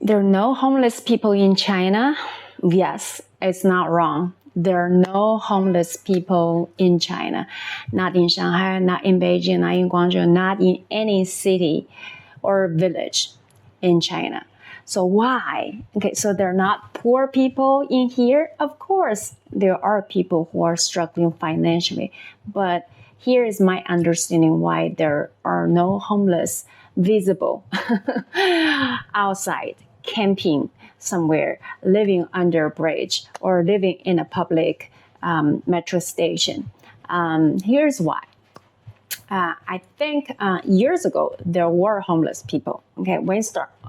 There are no homeless people in China. Yes, it's not wrong. There are no homeless people in China, not in Shanghai, not in Beijing, not in Guangzhou, not in any city or village in China. So why? Okay, so there are not poor people in here. Of course, there are people who are struggling financially, but here is my understanding why there are no homeless visible outside camping somewhere, living under a bridge, or living in a public metro station. Here's why. I think years ago there were homeless people. Okay,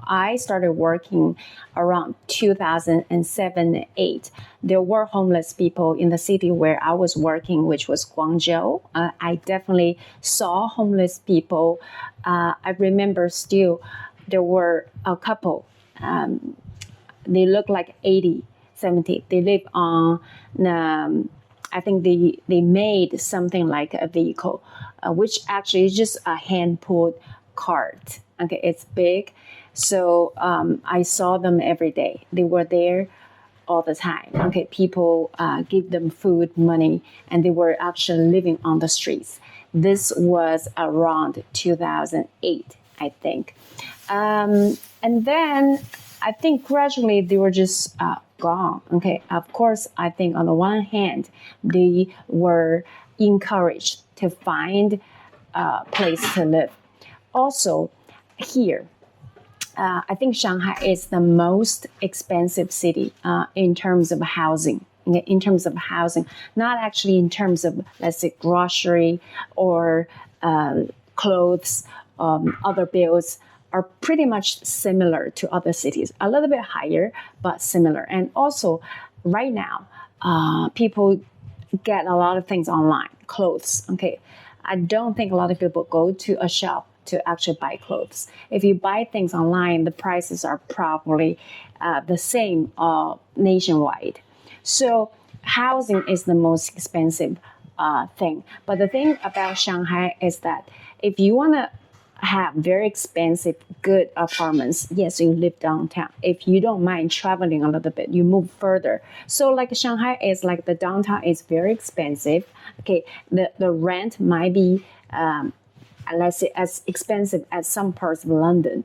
I started working around 2007 and 8. There were homeless people in the city where I was working, which was Guangzhou. I definitely saw homeless people. I remember still there were a couple. They look like 80, 70. They live on I think they made something like a vehicle, which actually is just a hand-pulled cart. Okay, it's big. So I saw them every day. They were there all the time. Okay, people give them food, money, and they were actually living on the streets. This was around 2008, I think. And then I think gradually they were just gone. Okay, of course, I think on the one hand, they were encouraged to find a place to live. Also, here, I think Shanghai is the most expensive city in terms of housing. In terms of housing, not actually in terms of, let's say, grocery or clothes, other bills are pretty much similar to other cities, a little bit higher, but similar. And also, right now, people get a lot of things online, clothes. Okay, I don't think a lot of people go to a shop to actually buy clothes. If you buy things online, the prices are probably the same nationwide. So housing is the most expensive thing. But the thing about Shanghai is that if you want to have very expensive, good apartments, yes, you live downtown. If you don't mind traveling a little bit, you move further. So like Shanghai is like the downtown is very expensive. Okay, the rent might be, let's say, as expensive as some parts of London.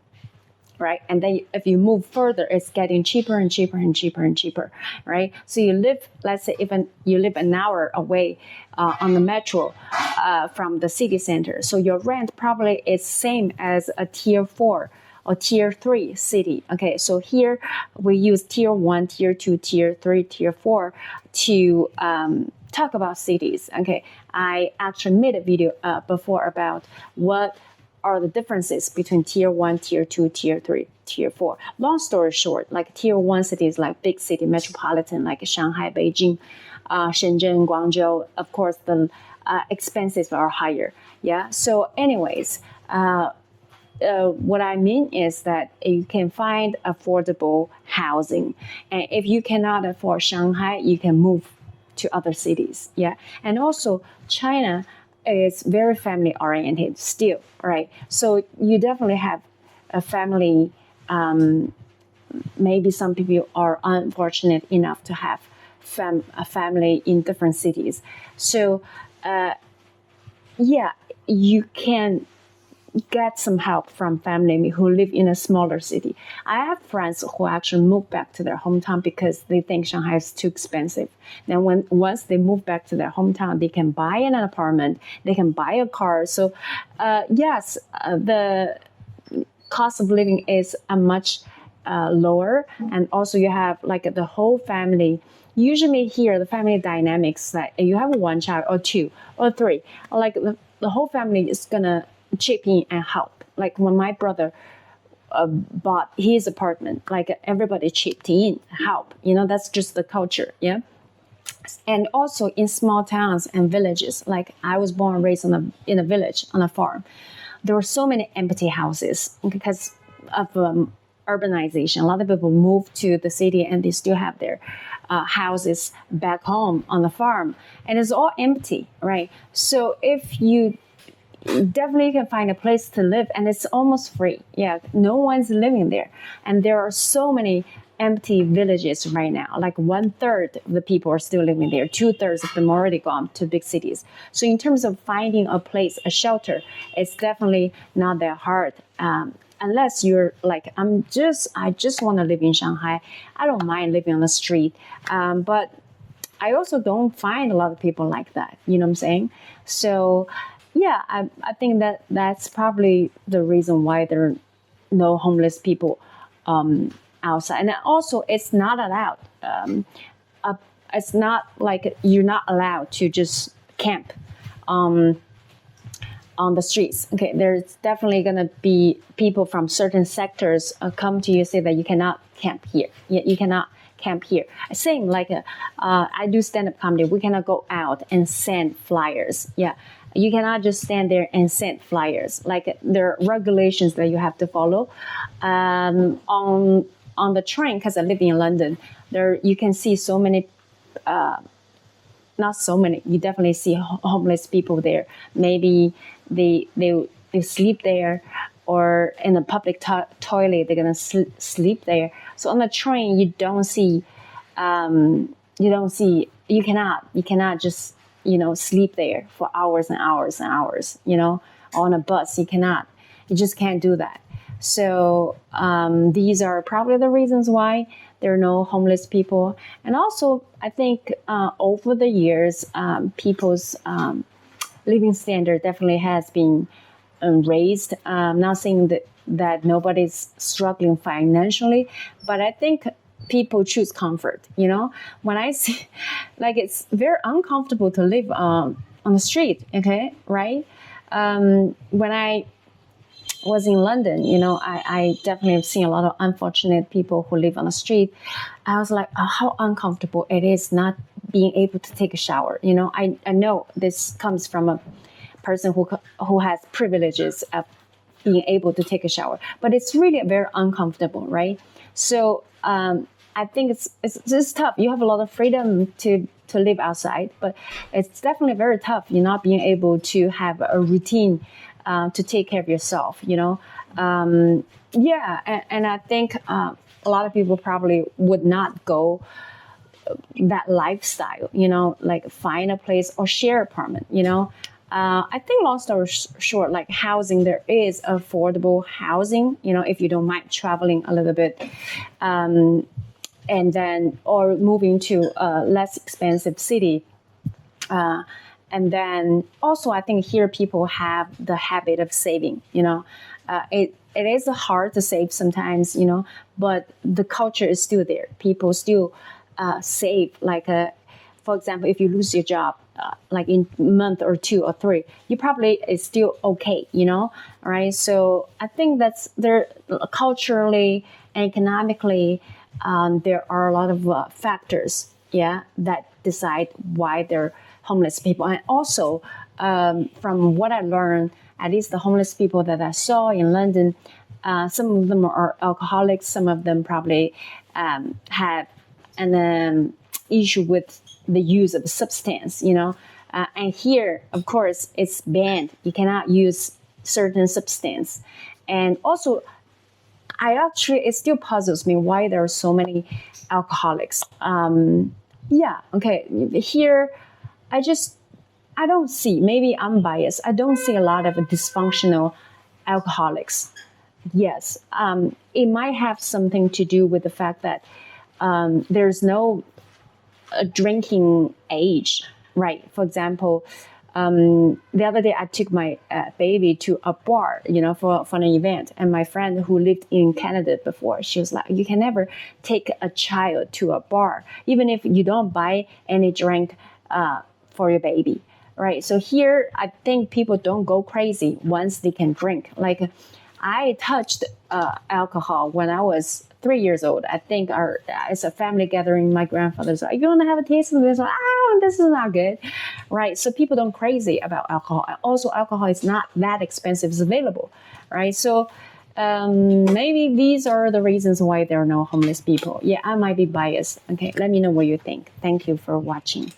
Right, and then if you move further, it's getting cheaper and cheaper and cheaper and cheaper, right? So you live, let's say, even you live an hour away on the metro from the city center, so your rent probably is same as a tier 4 or tier 3 city. Okay, so here we use tier 1, tier 2, tier 3, tier 4 to talk about cities. Okay, I actually made a video before about what are the differences between tier 1, tier 2, tier 3, tier 4. Long story short, like tier 1 cities like big city, metropolitan, like Shanghai, Beijing, Shenzhen, Guangzhou, of course, the expenses are higher. Yeah. So anyways, what I mean is that you can find affordable housing. And if you cannot afford Shanghai, you can move to other cities. Yeah. And also China is very family oriented still, right? So you definitely have a family. Maybe some people are unfortunate enough to have a family in different cities. So, yeah, you can get some help from family who live in a smaller city. I have friends who actually move back to their hometown because they think Shanghai is too expensive. Then once they move back to their hometown, they can buy an apartment, they can buy a car. So yes, the cost of living is a much lower. And also you have like the whole family. Usually here, the family dynamics, like you have one child or two or three, like the whole family is gonna chip in and help. Like when my brother bought his apartment, like everybody chipped in, help. You know, that's just the culture, yeah. And also in small towns and villages, like I was born and raised in a village on a farm. There were so many empty houses because of urbanization. A lot of people moved to the city and they still have their houses back home on the farm, and it's all empty, right? So if you definitely can find a place to live, and it's almost free. Yeah, no one's living there, and there are so many empty villages right now. Like 1/3 of the people are still living there. 2/3 of them already gone to big cities. So in terms of finding a place, a shelter, it's definitely not that hard. Unless you're like, I just want to live in Shanghai. I don't mind living on the street, but I also don't find a lot of people like that. You know what I'm saying? So, yeah, I think that's probably the reason why there are no homeless people outside. And also, it's not allowed. It's not like you're not allowed to just camp on the streets. Okay, there's definitely going to be people from certain sectors come to you, say that you cannot camp here. You cannot camp here. Same like I do stand-up comedy. We cannot go out and send flyers. Yeah, you cannot just stand there and send flyers. Like there are regulations that you have to follow. On the train, because I live in London, there you can see so many. Not so many. You definitely see homeless people there. Maybe they sleep there, or in a public toilet they're gonna sleep there. So on the train you cannot just sleep there for hours and hours and hours. On a bus you just can't do that. So these are probably the reasons why there are no homeless people. And also, I think over the years, people's living standard definitely has been raised. I'm not saying that nobody's struggling financially, but I think people choose comfort. When I see, like, it's very uncomfortable to live on the street. Okay, right? When I was in London, I definitely have seen a lot of unfortunate people who live on the street. I was like, how uncomfortable it is not being able to take a shower. I know this comes from a person who has privileges of being able to take a shower, but it's really very uncomfortable, right? So I think it's just tough. You have a lot of freedom to live outside, but it's definitely very tough. You're not being able to have a routine to take care of yourself, and I think a lot of people probably would not go that lifestyle, like find a place or share apartment, I think long story short, like housing, there is affordable housing, if you don't mind traveling a little bit, and then, or moving to a less expensive city. And then also, I think here people have the habit of saving. It is hard to save sometimes, but the culture is still there. People still save. Like, for example, if you lose your job, like in a month or 2 or 3, you probably is still okay, right? So I think that's there culturally and economically. There are a lot of factors, that decide why they're homeless people. And also, from what I learned, at least the homeless people that I saw in London, some of them are alcoholics, some of them probably have an issue with the use of substance, and here, of course, it's banned. You cannot use certain substance. And also, it still puzzles me why there are so many alcoholics. Here, I don't see, maybe I'm biased, I don't see a lot of dysfunctional alcoholics. Yes, it might have something to do with the fact that there's no drinking age, right? For example, the other day I took my baby to a bar, for an event. And my friend who lived in Canada before, she was like, you can never take a child to a bar, even if you don't buy any drink for your baby, right? So here, I think people don't go crazy once they can drink. Like, I touched alcohol when I was 3 years old. I think it's a family gathering. My grandfather's like, you want to have a taste of this? This is not good, right? So people don't crazy about alcohol. Also, alcohol is not that expensive. It's available, right? So maybe these are the reasons why there are no homeless people. Yeah, I might be biased. Okay, let me know what you think. Thank you for watching.